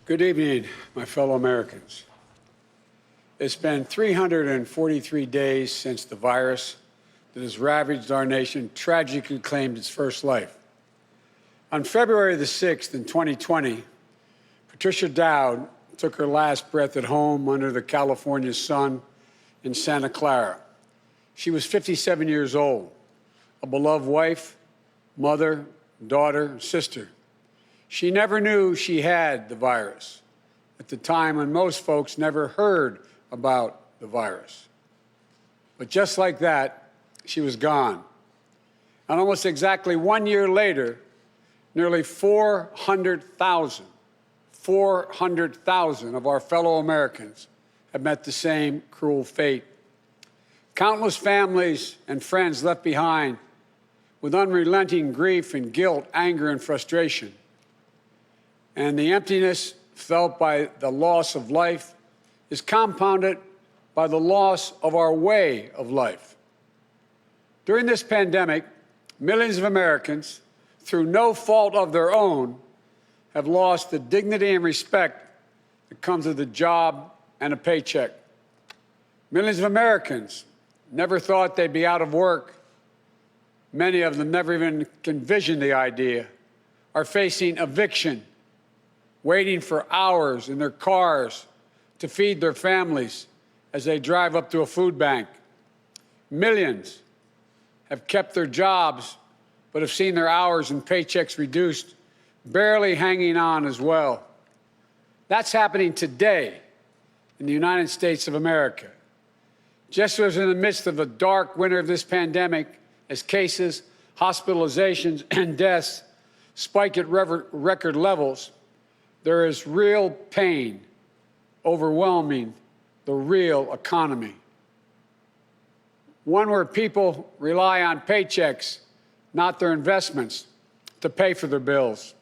Good evening, my fellow Americans. It's been 343 days since the virus that has ravaged our nation tragically claimed its first life. On February the 6th in 2020, Patricia Dowd took her last breath at home under the California sun in Santa Clara. She was 57 years old, a beloved wife, mother, daughter, sister. She never knew she had the virus at the time when most folks never heard about the virus. But just like that, she was gone. And almost exactly 1 year later, nearly 400,000 of our fellow Americans have met the same cruel fate. Countless families and friends left behind with unrelenting grief and guilt, anger and frustration. And the emptiness felt by the loss of life is compounded by the loss of our way of life. During this pandemic, millions of Americans, through no fault of their own, have lost the dignity and respect that comes with a job and a paycheck. Millions of Americans never thought they'd be out of work. Many of them never even envisioned the idea, are facing eviction, waiting for hours in their cars to feed their families as they drive up to a food bank. Millions have kept their jobs but have seen their hours and paychecks reduced, barely hanging on as well. That's happening today in the United States of America. Just as in the midst of the dark winter of this pandemic, as cases, hospitalizations, and deaths spike at record levels, there is real pain overwhelming the real economy. One where people rely on paychecks, not their investments, to pay for their bills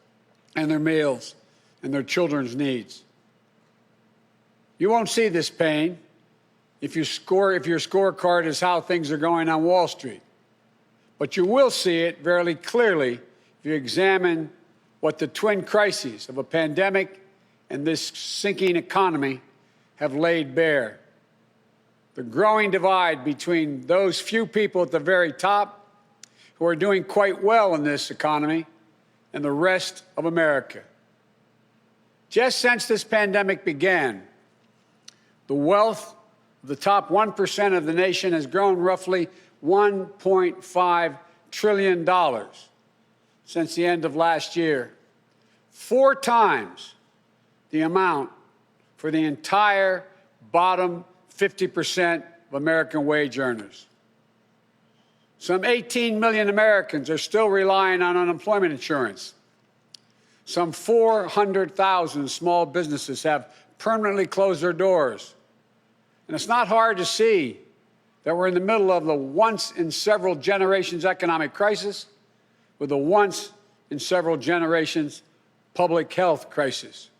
and their meals and their children's needs. You won't see this pain if your scorecard is how things are going on Wall Street. But you will see it very clearly if you examine what the twin crises of a pandemic and this sinking economy have laid bare. The growing divide between those few people at the very top who are doing quite well in this economy and the rest of America. Just since this pandemic began, the wealth of the top 1% of the nation has grown roughly $1.5 trillion since the end of last year, 4 times the amount for the entire bottom 50% of American wage earners. Some 18 million Americans are still relying on unemployment insurance. Some 400,000 small businesses have permanently closed their doors. And it's not hard to see that we're in the middle of the once-in-several-generations economic crisis with a once-in-several-generations public health crisis.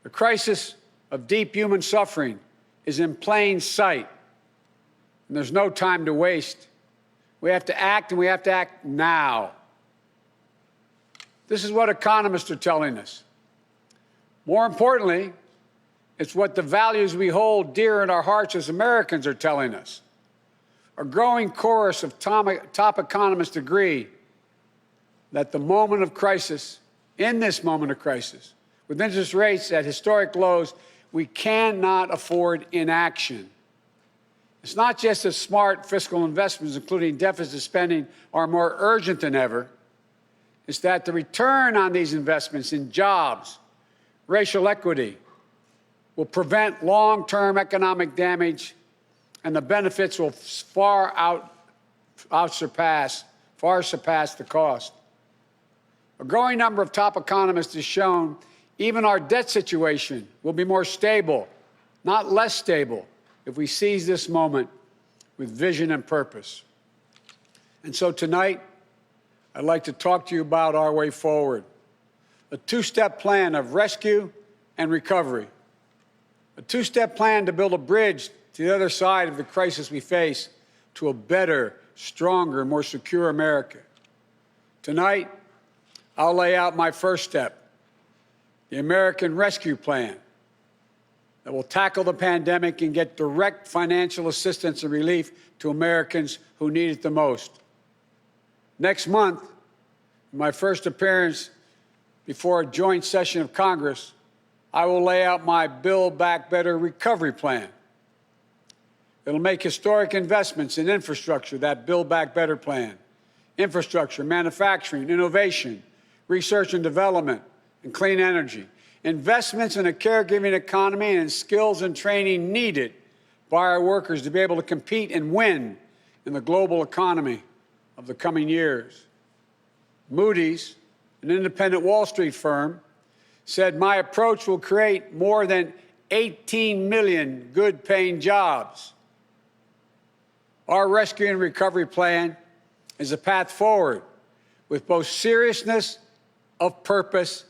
The crisis of deep human suffering is in plain sight, and there's no time to waste. We have to act, and we have to act now. This is what economists are telling us. More importantly, it's what the values we hold dear in our hearts as Americans are telling us. A growing chorus of top economists agree that the moment of crisis, in this moment of crisis, with interest rates at historic lows, we cannot afford inaction. It's not just that smart fiscal investments, including deficit spending, are more urgent than ever. It's that the return on these investments in jobs, racial equity, will prevent long-term economic damage, and the benefits will far surpass the cost. A growing number of top economists has shown even our debt situation will be more stable, not less stable, if we seize this moment with vision and purpose. And so tonight, I'd like to talk to you about our way forward, a 2-step plan of rescue and recovery, a 2-step plan to build a bridge to the other side of the crisis we face to a better, stronger, more secure America. Tonight, I'll lay out my first step, the American Rescue Plan that will tackle the pandemic and get direct financial assistance and relief to Americans who need it the most. Next month, in my first appearance before a joint session of Congress, I will lay out my Build Back Better recovery plan. It'll make historic investments in infrastructure, that Build Back Better plan. Infrastructure, manufacturing, innovation, research and development, and clean energy. Investments in a caregiving economy and in skills and training needed by our workers to be able to compete and win in the global economy of the coming years. Moody's, an independent Wall Street firm, said my approach will create more than 18 million good-paying jobs. Our rescue and recovery plan is a path forward with both seriousness of purpose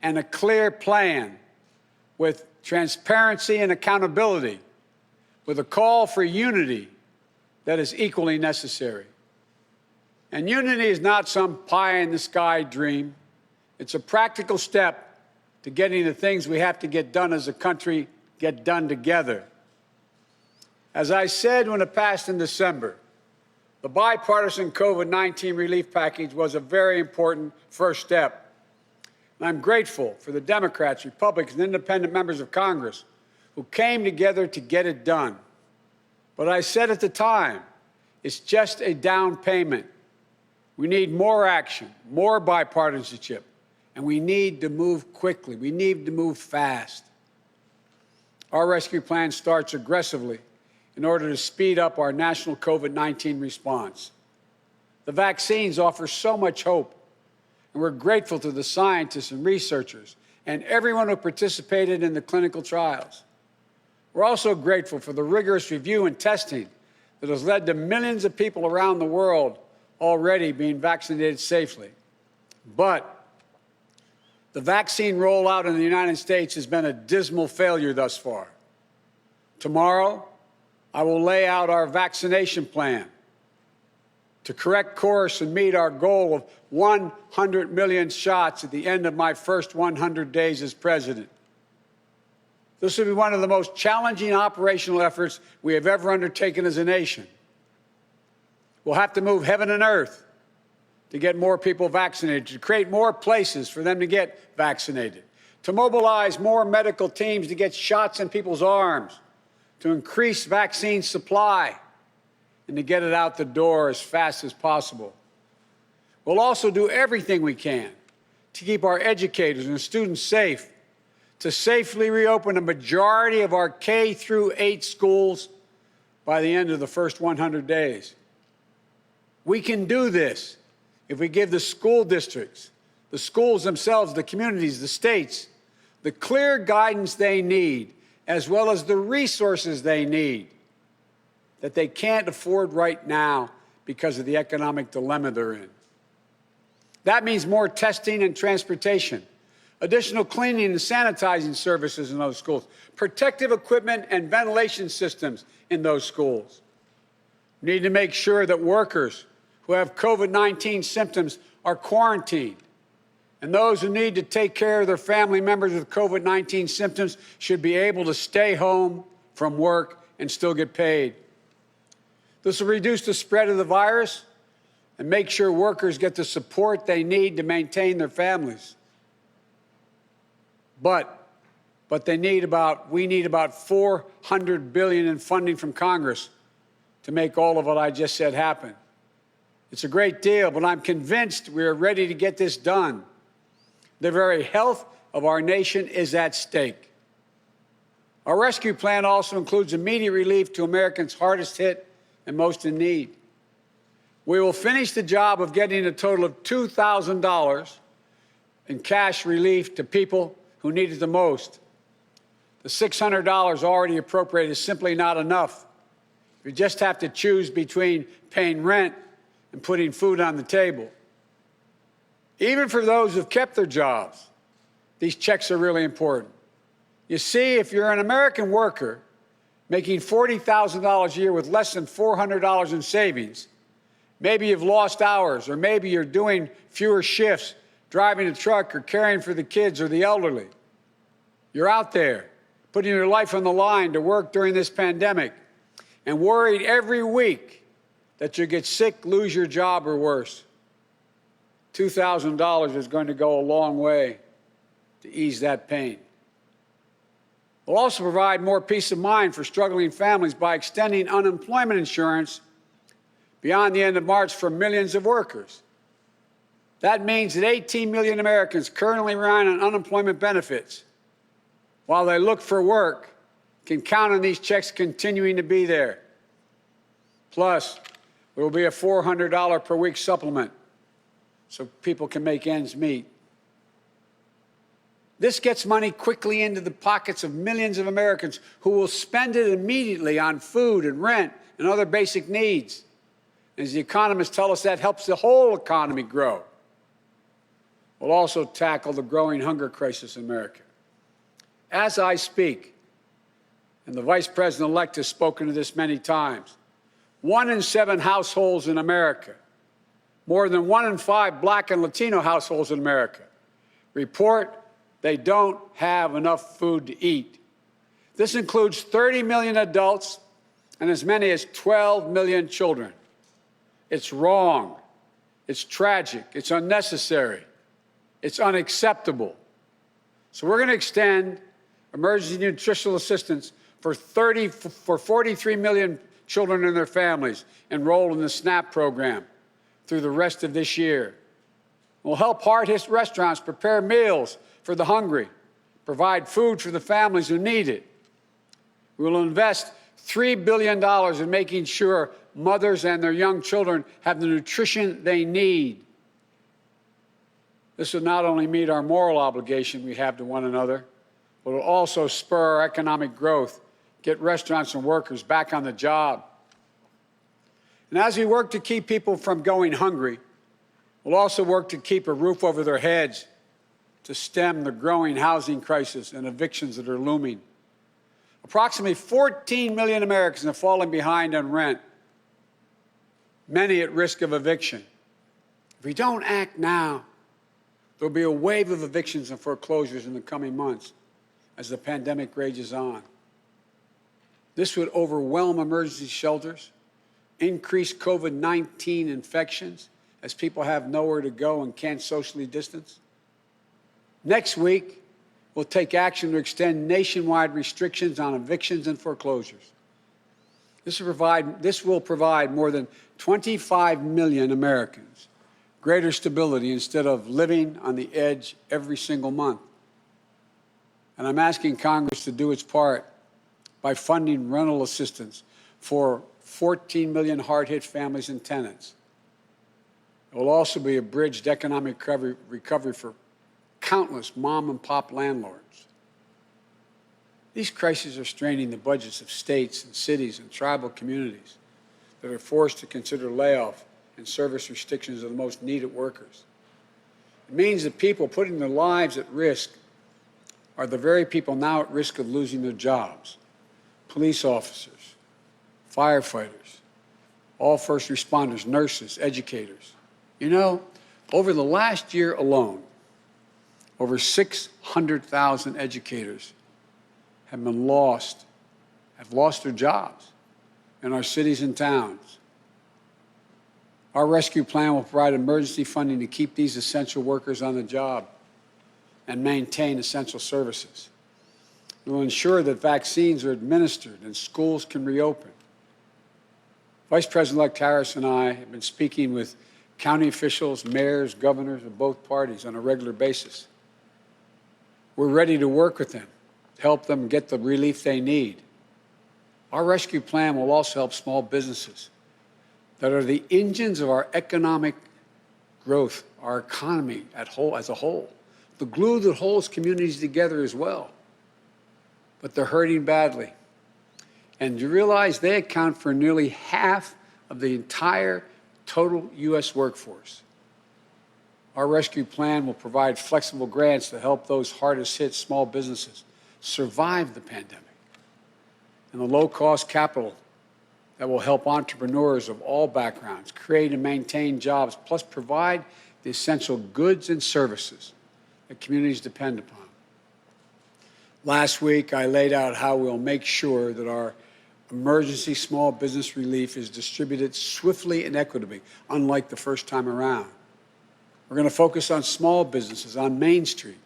and a clear plan, with transparency and accountability, with a call for unity that is equally necessary. And unity is not some pie-in-the-sky dream. It's a practical step to getting the things we have to get done as a country get done together. As I said when it passed in December, the bipartisan COVID-19 relief package was a very important first step. And I'm grateful for the Democrats, Republicans, and independent members of Congress who came together to get it done. But I said at the time, it's just a down payment. We need more action, more bipartisanship, and we need to move quickly. We need to move fast. Our rescue plan starts aggressively in order to speed up our national COVID-19 response. The vaccines offer so much hope, and we're grateful to the scientists and researchers and everyone who participated in the clinical trials. We're also grateful for the rigorous review and testing that has led to millions of people around the world already being vaccinated safely. But the vaccine rollout in the United States has been a dismal failure thus far. Tomorrow, I will lay out our vaccination plan to correct course and meet our goal of 100 million shots at the end of my first 100 days as president. This will be one of the most challenging operational efforts we have ever undertaken as a nation. We'll have to move heaven and earth to get more people vaccinated, to create more places for them to get vaccinated, to mobilize more medical teams to get shots in people's arms, to increase vaccine supply, and to get it out the door as fast as possible. We'll also do everything we can to keep our educators and students safe, to safely reopen a majority of our K-8 schools by the end of the first 100 days. We can do this if we give the school districts, the schools themselves, the communities, the states, the clear guidance they need, as well as the resources they need that they can't afford right now because of the economic dilemma they're in. That means more testing and transportation, additional cleaning and sanitizing services in those schools, protective equipment and ventilation systems in those schools. We need to make sure that workers who have COVID-19 symptoms are quarantined, and those who need to take care of their family members with COVID-19 symptoms should be able to stay home from work and still get paid. This will reduce the spread of the virus and make sure workers get the support they need to maintain their families. But we need about $400 billion in funding from Congress to make all of what I just said happen. It's a great deal, but I'm convinced we are ready to get this done. The very health of our nation is at stake. Our rescue plan also includes immediate relief to Americans hardest hit and most in need. We will finish the job of getting a total of $2,000 in cash relief to people who need it the most. The $600 already appropriated is simply not enough. You just have to choose between paying rent and putting food on the table. Even for those who've kept their jobs, these checks are really important. You see, if you're an American worker making $40,000 a year with less than $400 in savings, maybe you've lost hours, or maybe you're doing fewer shifts, driving a truck or caring for the kids or the elderly. You're out there putting your life on the line to work during this pandemic and worried every week that you'll get sick, lose your job, or worse. $2,000 is going to go a long way to ease that pain. We'll also provide more peace of mind for struggling families by extending unemployment insurance beyond the end of March for millions of workers. That means that 18 million Americans currently relying on unemployment benefits while they look for work can count on these checks continuing to be there. Plus, there will be a $400 per week supplement so people can make ends meet. This gets money quickly into the pockets of millions of Americans who will spend it immediately on food and rent and other basic needs. As the economists tell us, that helps the whole economy grow. We'll also tackle the growing hunger crisis in America. As I speak, and the Vice President-elect has spoken to this many times, 1 in 7 households in America, more than 1 in 5 Black and Latino households in America, report they don't have enough food to eat. This includes 30 million adults and as many as 12 million children. It's wrong. It's tragic. It's unnecessary. It's unacceptable. So we're going to extend emergency nutritional assistance for 43 million children and their families enrolled in the SNAP program through the rest of this year. We'll help hard-hit restaurants prepare meals for the hungry, provide food for the families who need it. We will invest $3 billion in making sure mothers and their young children have the nutrition they need. This will not only meet our moral obligation we have to one another, but it will also spur our economic growth, get restaurants and workers back on the job. And as we work to keep people from going hungry, we'll also work to keep a roof over their heads, to stem the growing housing crisis and evictions that are looming. Approximately 14 million Americans have fallen behind on rent, many at risk of eviction. If we don't act now, there'll be a wave of evictions and foreclosures in the coming months as the pandemic rages on. This would overwhelm emergency shelters, increase COVID-19 infections as people have nowhere to go and can't socially distance. Next week, we'll take action to extend nationwide restrictions on evictions and foreclosures. This will provide more than 25 million Americans greater stability instead of living on the edge every single month. And I'm asking Congress to do its part by funding rental assistance for 14 million hard-hit families and tenants. It will also be a bridge to economic recovery for countless mom-and-pop landlords. These crises are straining the budgets of states and cities and tribal communities that are forced to consider layoff and service restrictions of the most needed workers. It means that people putting their lives at risk are the very people now at risk of losing their jobs. Police officers, firefighters, all first responders, nurses, educators. You know, over the last year alone, over 600,000 educators have lost their jobs in our cities and towns. Our rescue plan will provide emergency funding to keep these essential workers on the job and maintain essential services. It will ensure that vaccines are administered and schools can reopen. Vice President-elect Harris and I have been speaking with county officials, mayors, governors of both parties on a regular basis. We're ready to work with them to help them get the relief they need. Our rescue plan will also help small businesses that are the engines of our economic growth, our economy as a whole, the glue that holds communities together as well. But they're hurting badly. And you realize they account for nearly half of the entire total U.S. workforce. Our rescue plan will provide flexible grants to help those hardest hit small businesses survive the pandemic, and the low-cost capital that will help entrepreneurs of all backgrounds create and maintain jobs, plus provide the essential goods and services that communities depend upon. Last week, I laid out how we'll make sure that our emergency small business relief is distributed swiftly and equitably, unlike the first time around. We're going to focus on small businesses on Main Street.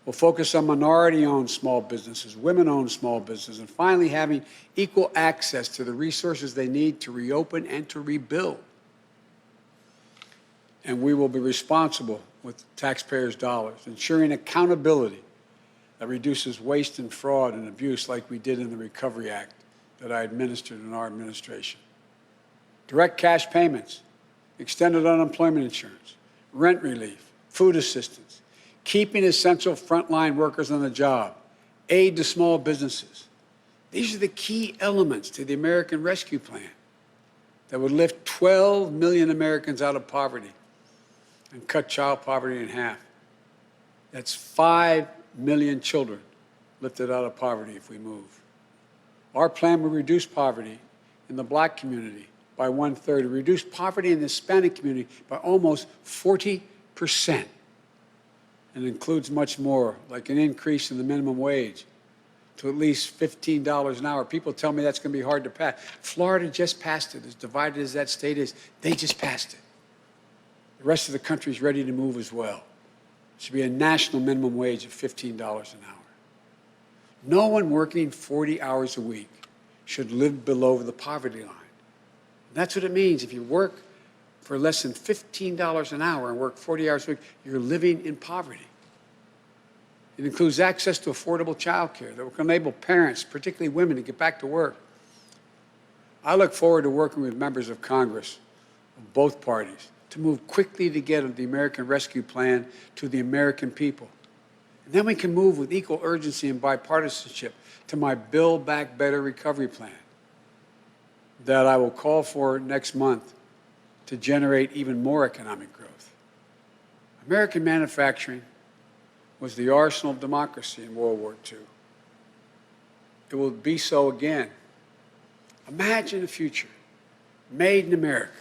We'll focus on minority-owned small businesses, women-owned small businesses, and finally having equal access to the resources they need to reopen and to rebuild. And we will be responsible with taxpayers' dollars, ensuring accountability that reduces waste and fraud and abuse like we did in the Recovery Act that I administered in our administration. Direct cash payments, extended unemployment insurance, rent relief, food assistance, keeping essential frontline workers on the job, aid to small businesses. These are the key elements to the American Rescue Plan that would lift 12 million Americans out of poverty and cut child poverty in half. That's 5 million children lifted out of poverty if we move. Our plan will reduce poverty in the Black community by 1/3, reduce poverty in the Hispanic community by almost 40%. And includes much more, like an increase in the minimum wage to at least $15 an hour. People tell me that's going to be hard to pass. Florida just passed it. As divided as that state is, they just passed it. The rest of the country is ready to move as well. It should be a national minimum wage of $15 an hour. No one working 40 hours a week should live below the poverty line. And that's what it means. If you work for less than $15 an hour and work 40 hours a week, you're living in poverty. It includes access to affordable child care that will enable parents, particularly women, to get back to work. I look forward to working with members of Congress of both parties to move quickly to get the American Rescue Plan to the American people. And then we can move with equal urgency and bipartisanship to my Build Back Better recovery plan that I will call for next month to generate even more economic growth. American manufacturing was the arsenal of democracy in World War II. It will be so again. Imagine a future made in America,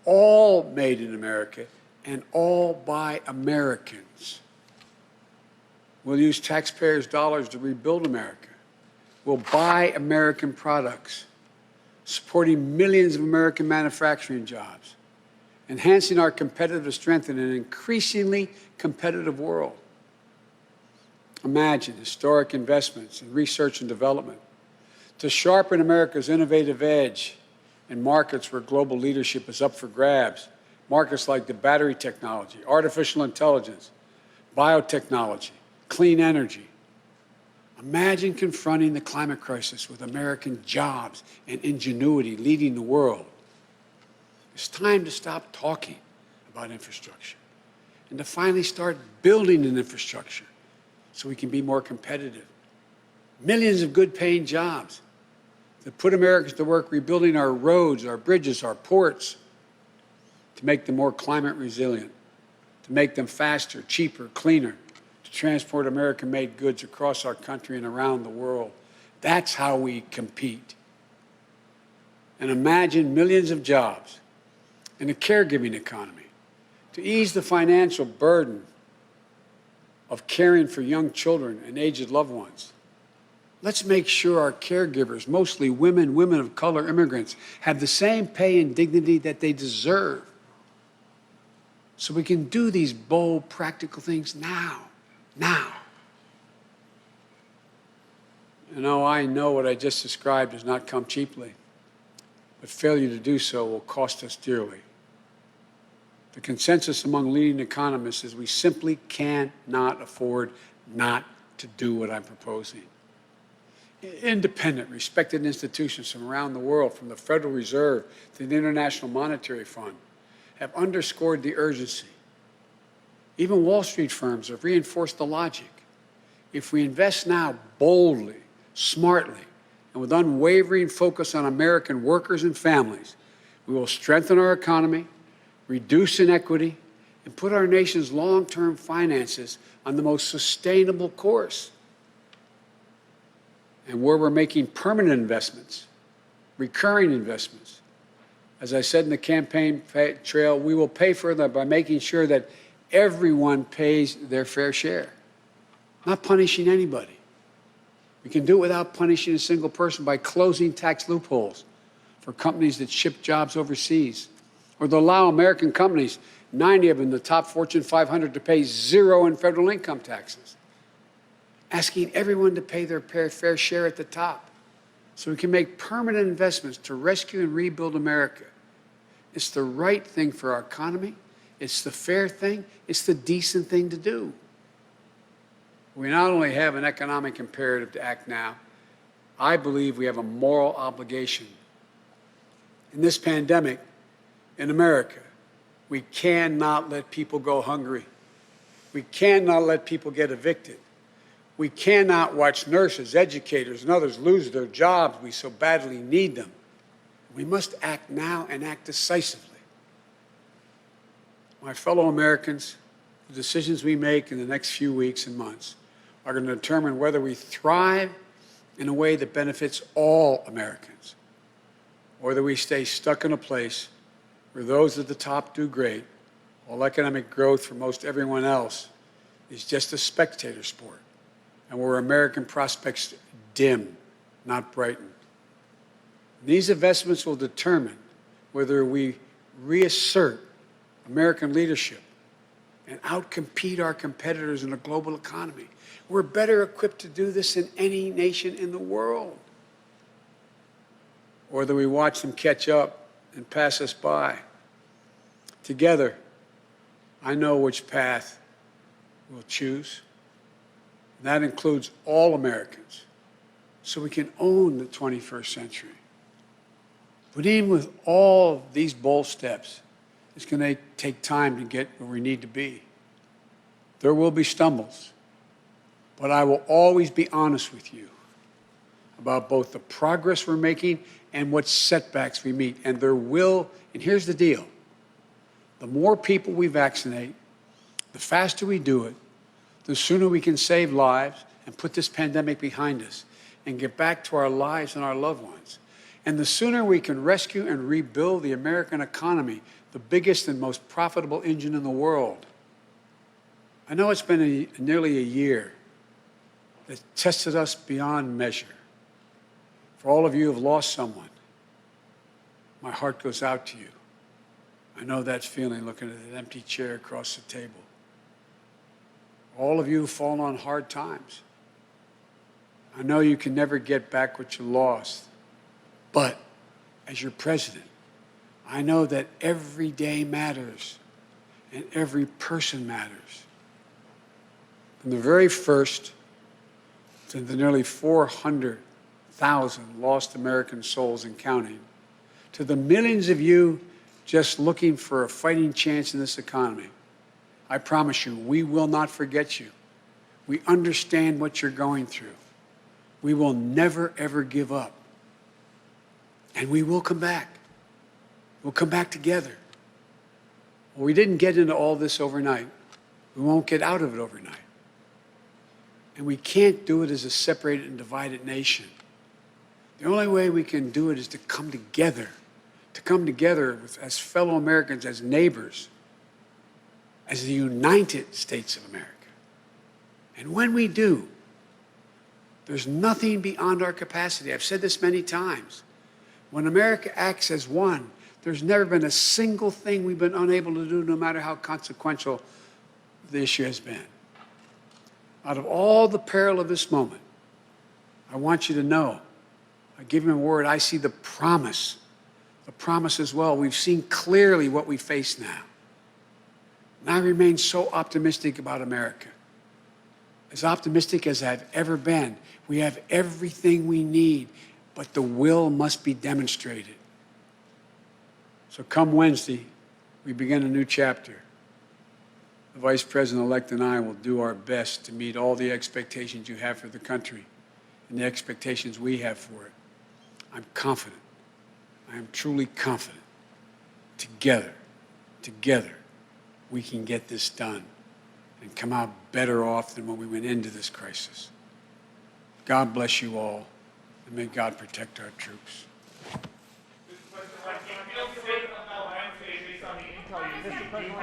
all made in America, and all by Americans. We'll use taxpayers' dollars to rebuild America. We'll buy American products, supporting millions of American manufacturing jobs, enhancing our competitive strength in an increasingly competitive world. Imagine historic investments in research and development to sharpen America's innovative edge in markets where global leadership is up for grabs, markets like the battery technology, artificial intelligence, biotechnology, clean energy. Imagine confronting the climate crisis with American jobs and ingenuity leading the world. It's time to stop talking about infrastructure and to finally start building an infrastructure so we can be more competitive. Millions of good-paying jobs that put Americans to work rebuilding our roads, our bridges, our ports, to make them more climate resilient, to make them faster, cheaper, cleaner, to transport American-made goods across our country and around the world. That's how we compete. And imagine millions of jobs in a caregiving economy to ease the financial burden of caring for young children and aged loved ones. Let's make sure our caregivers, mostly women, women of color, immigrants, have the same pay and dignity that they deserve. So we can do these bold, practical things now. You know, I know what I just described does not come cheaply, but failure to do so will cost us dearly. The consensus among leading economists is we simply cannot afford not to do what I'm proposing. Independent, respected institutions from around the world, from the Federal Reserve to the International Monetary Fund, have underscored the urgency. Even Wall Street firms have reinforced the logic. If we invest now boldly, smartly, and with unwavering focus on American workers and families, we will strengthen our economy, reduce inequity, and put our nation's long-term finances on the most sustainable course. And where we're making permanent investments, recurring investments, as I said in the campaign trail, we will pay for them by making sure that everyone pays their fair share, not punishing anybody. We can do it without punishing a single person by closing tax loopholes for companies that ship jobs overseas, or to allow American companies, 90 of them, the top Fortune 500, to pay zero in federal income taxes, asking everyone to pay their fair share at the top so we can make permanent investments to rescue and rebuild America. It's the right thing for our economy. It's the fair thing. It's the decent thing to do. We not only have an economic imperative to act now, I believe we have a moral obligation. In this pandemic, in America, we cannot let people go hungry. We cannot let people get evicted. We cannot watch nurses, educators, and others lose their jobs. We so badly need them. We must act now and act decisively. My fellow Americans, the decisions we make in the next few weeks and months are going to determine whether we thrive in a way that benefits all Americans, or whether we stay stuck in a place where those at the top do great, while economic growth for most everyone else is just a spectator sport, and where American prospects dim, not brighten. These investments will determine whether we reassert American leadership and outcompete our competitors in a global economy. We're better equipped to do this than any nation in the world. Or whether we watch them catch up and pass us by. Together, I know which path we'll choose. And that includes all Americans, so we can own the 21st century. But even with all these bold steps, it's going to take time to get where we need to be. There will be stumbles, but I will always be honest with you about both the progress we're making and what setbacks we meet. And there will, and here's the deal, the more people we vaccinate, the faster we do it, the sooner we can save lives and put this pandemic behind us and get back to our lives and our loved ones. And the sooner we can rescue and rebuild the American economy, the biggest and most profitable engine in the world. I know it's been nearly a year that tested us beyond measure. For all of you who have lost someone, my heart goes out to you. I know that feeling looking at that empty chair across the table. All of you who've fallen on hard times, I know you can never get back what you lost. But as your president, I know that every day matters and every person matters. From the very first to the nearly 400,000 lost American souls and counting, to the millions of you just looking for a fighting chance in this economy, I promise you, we will not forget you. We understand what you're going through. We will never, ever give up. And we will come back. We'll come back together. Well, we didn't get into all this overnight. We won't get out of it overnight. And we can't do it as a separated and divided nation. The only way we can do it is to come together as fellow Americans, as neighbors, as the United States of America. And when we do, there's nothing beyond our capacity. I've said this many times. When America acts as one, there's never been a single thing we've been unable to do, no matter how consequential the issue has been. Out of all the peril of this moment, I want you to know, I give him a word, I see the promise as well. We've seen clearly what we face now. And I remain so optimistic about America. As optimistic as I've ever been. We have everything we need, but the will must be demonstrated. So come Wednesday, we begin a new chapter. The Vice President-elect and I will do our best to meet all the expectations you have for the country and the expectations we have for it. I'm confident. I am truly confident. Together, we can get this done and come out better off than when we went into this crisis. God bless you all, and may God protect our troops.